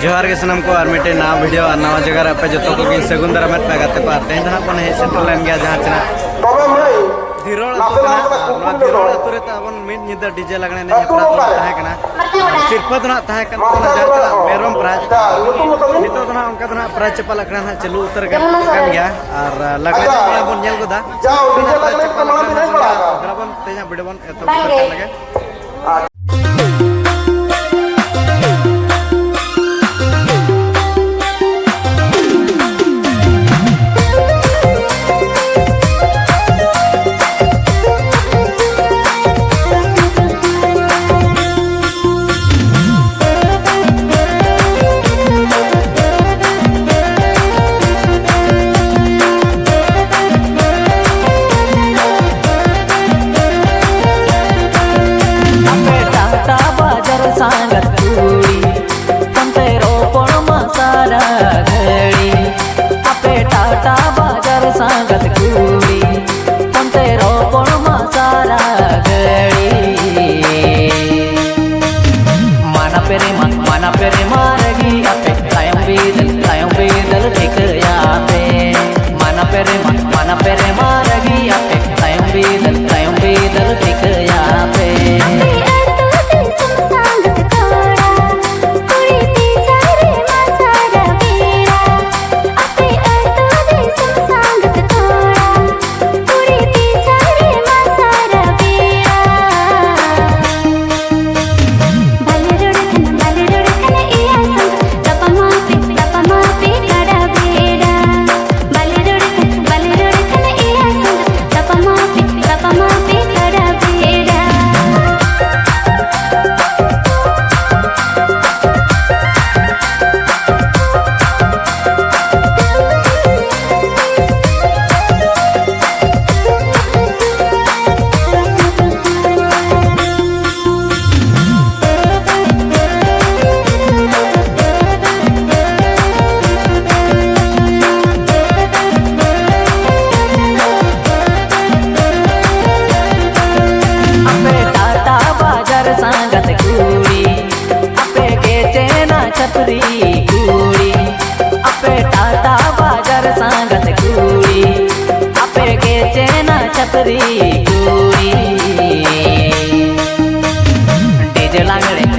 जोहार के सनम को और मिटे ना वीडियो और नवा जगह पे जो को सगुन दारा में पागते पार तेन धना बन हे सेंटर लाइन गया जहां चना धीरोल धीरोल अतुरे ताबन मिड निदा डीजे लगने ने हेपरा तो ताहे कना सिरपत ना ताहे कना जहां मेरम प्राइज नितो धना उनका धना प्राइज चपा लगना ना चलू उतर के कन गया और लगने में बन नेल गोदा प्राइज चपा लगना ग्राबन तेजा वीडियो बन तो लगे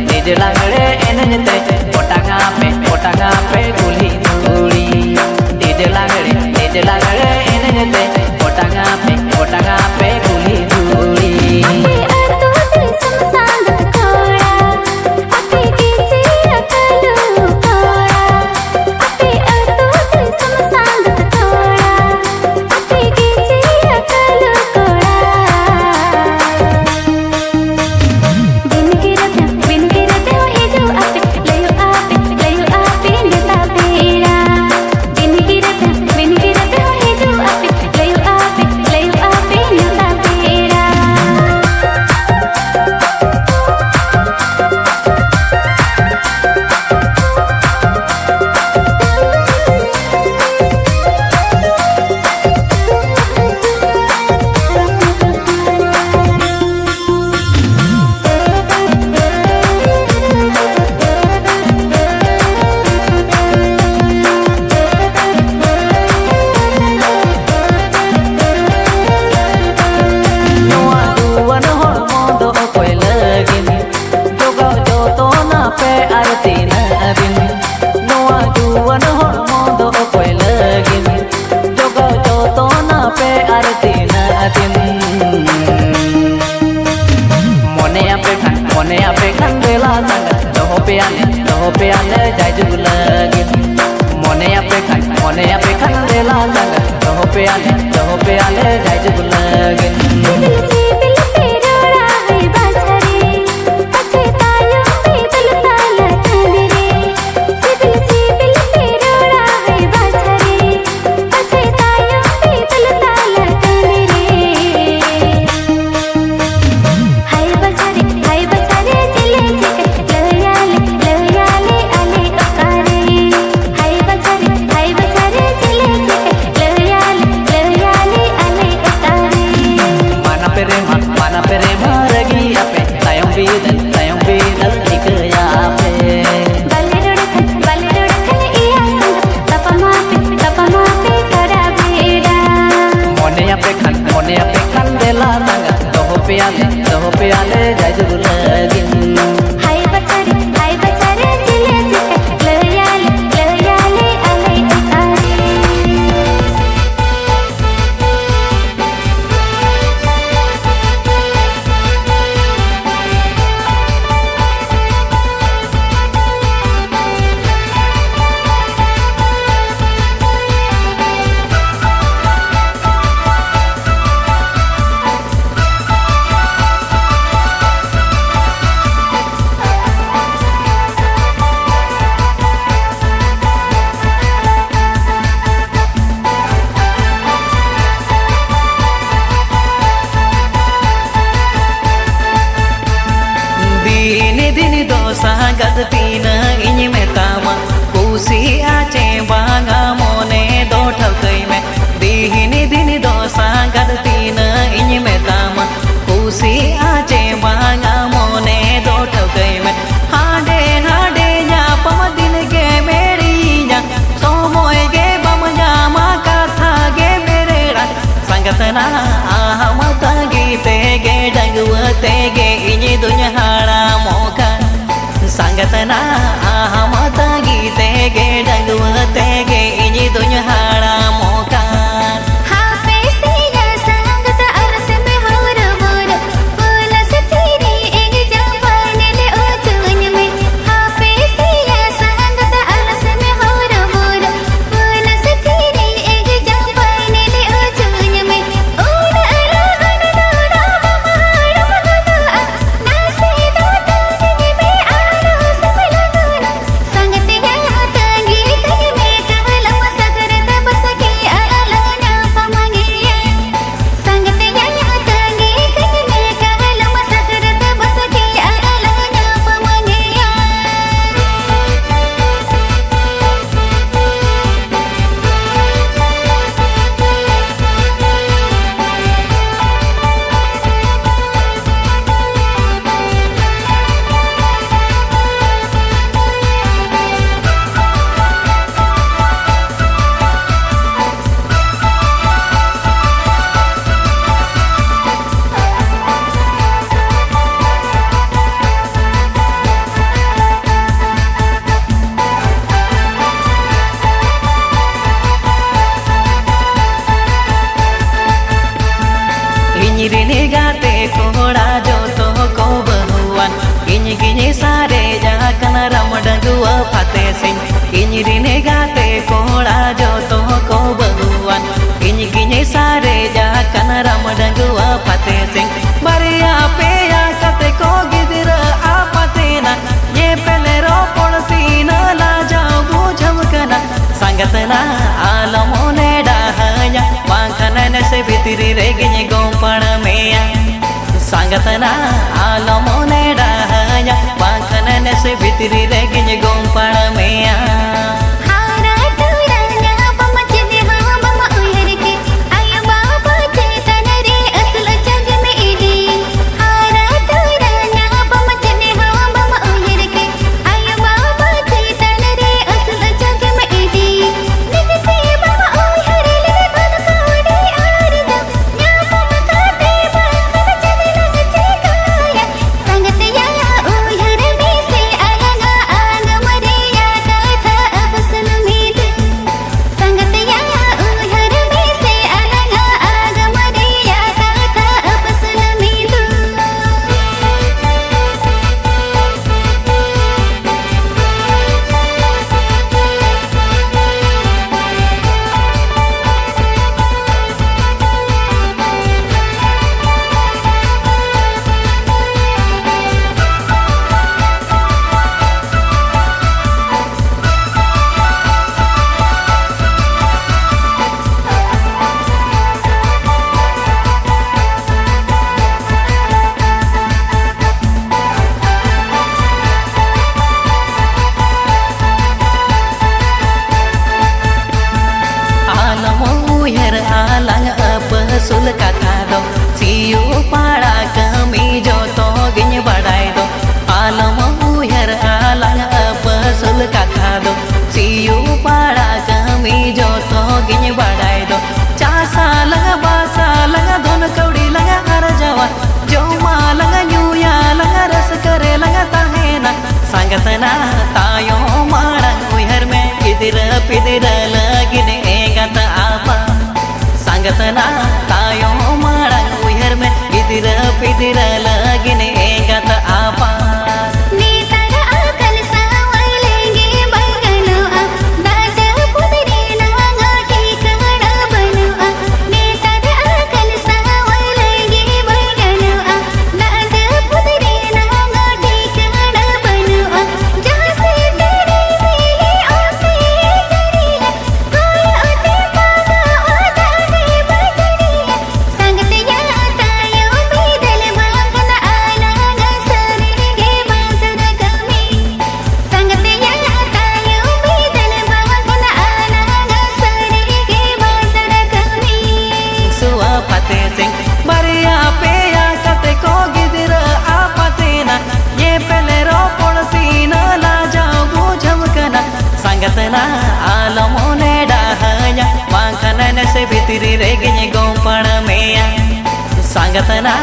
डीजे लागड़े एनजते ओटांगा पे गुली धूड़ी डीजे लागड़े एनजते ओटांगा पे गुली धूड़ी मोने आपे खंडेला संग दहो पे आने जाय जुग लगे मोने आपे खंडेला संग दहो पे आने जाय जुग लगे लहरिया संगतना आलो मोने डाहया बांखन ने से भितरी रे गिन गोंपड़ मेया सुल कथा दो सियो पाड़ा कमी जो तो गिन बड़ाई दो आलम उहर आलंग अप सुल कथा दो सियो पाड़ा कमी जो तो गिन बड़ाई दो चासा लगा बासा लगा धन कौड़ी लगा हर जवा जो मालंग न्यूया लगा रस करे लगा ताहेना संगतना तायो माड़ा उहर में किदिर पिदिर लगिने गत आपा संगतना तायो माड़ंग उहर में गिदिर पिदिर लगिने गत आपा संगतना आलो मोने डाहया बांखन ने से भितरी रे गिन गोंपड़ मेया संगतना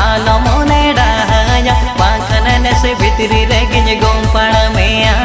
आलो मोने डाहया बांखन ने से भितरी रे गिन गोंपड़ मेया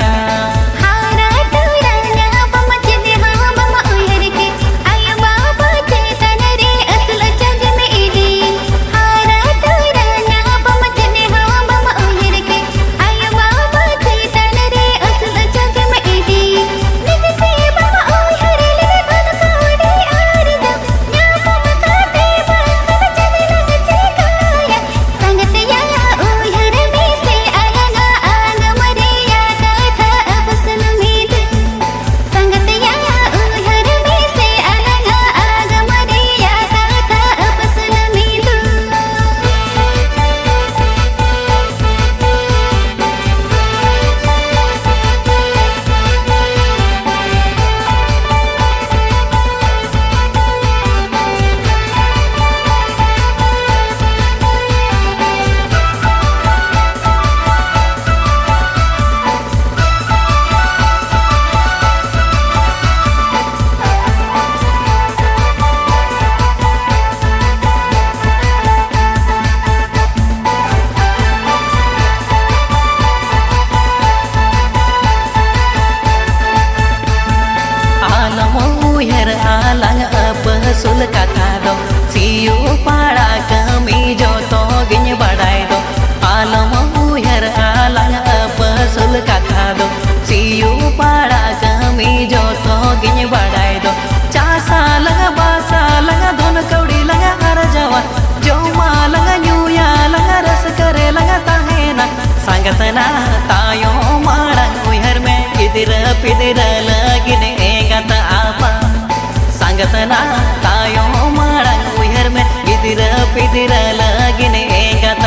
सुल कथा दो सियो पाड़ा कमी जो तो गिन बड़ाई दो आलम उहर आलंग अप सुल कथा दो सियो पाड़ा कमी जो तो गिन बड़ाई दो चासा लगा बासा लगा धन कौड़ी लगा हर जवा जो माँ लगा न्यूया लगा रस करे लगा ताहेना संगतना तायो माड़ंग उहर में किदिर पिदिर लगिने गत आपा संगतना तायो माड़ंग उहर में गिदिर पिदिर लगिने गत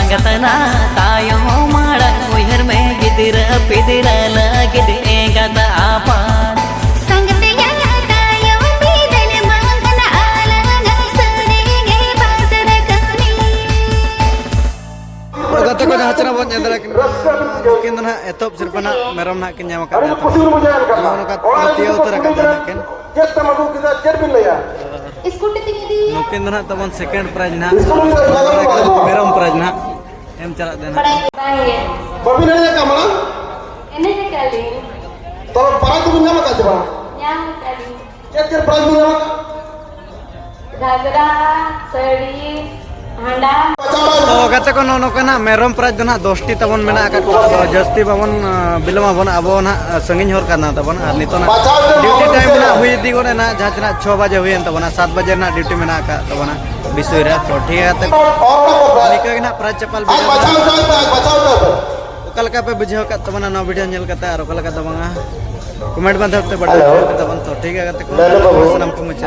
संगतना तायो माड़ा उहर में गिदिरा पिदिरा लगिद एंगत आपा गते को जहाँ चना बहुत ज्यादा किन ना एतोप सिर्फना मेरम ना किन जामा कर जाता तिया उतर कर जाता किन नुकिन ना तबन सेकंड प्राइज ना मेरम प्राइज ना एम चला देना बबी ने का मला एने के काली तो प्राइज तुम ना का जबा yang tadi क्या प्राइज मिला घाघरा साड़ी हांडा तो गते को नो कना मेरम प्राइज दो ना 10 टी तबन मेना का जस्ती बाबन बिलमा बन अब ना संगिन होर करना तबन और नितो ना ड्यूटी टाइम ना हुई दी गोने ना जहाँ चना 6 बजे हुई तबना 7 बजे ना ड्यूटी मेना का तबना बिसुरा तो ठीक है तक निका ना प्राइज चपल बचाओ ओकल का पे बुझाव का तबना नो वीडियो नेल करता और ओकल का तबंगा कमेंट बंद होते बड़ा तो ठीक है गते को नाम को मुझे